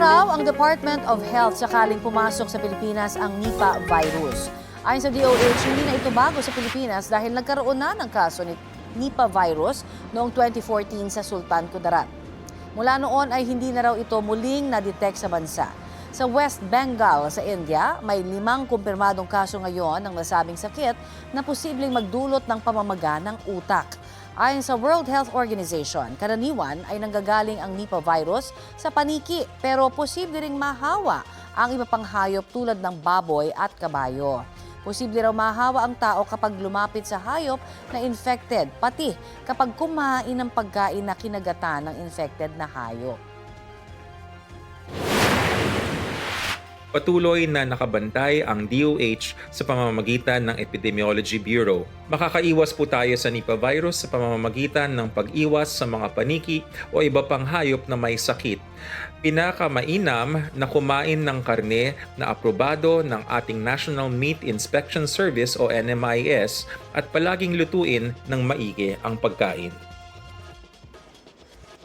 raw ang Department of Health sakaling pumasok sa Pilipinas ang Nipah virus. Ayon sa DOH, hindi na ito bago sa Pilipinas dahil nagkaroon na ng kaso ni Nipah virus noong 2014 sa Sultan Kudarat. Mula noon ay hindi na raw ito muling na-detect sa bansa. Sa West Bengal sa India, may 5 kumpirmadong kaso ngayon ng nasabing sakit na posibleng magdulot ng pamamaga ng utak. Ayon sa World Health Organization, karaniwan ay nanggagaling ang Nipah virus sa paniki pero posible ring mahawa ang iba pang hayop tulad ng baboy at kabayo. Posible raw mahawa ang tao kapag lumapit sa hayop na infected, pati kapag kumain ng pagkain na kinagatan ng infected na hayop. Patuloy na nakabantay ang DOH sa pamamagitan ng Epidemiology Bureau. Makakaiwas po tayo sa Nipah virus sa pamamagitan ng pag-iwas sa mga paniki o iba pang hayop na may sakit. Pinakamainam na kumain ng karne na aprobado ng ating National Meat Inspection Service o NMIS at palaging lutuin ng maigi ang pagkain.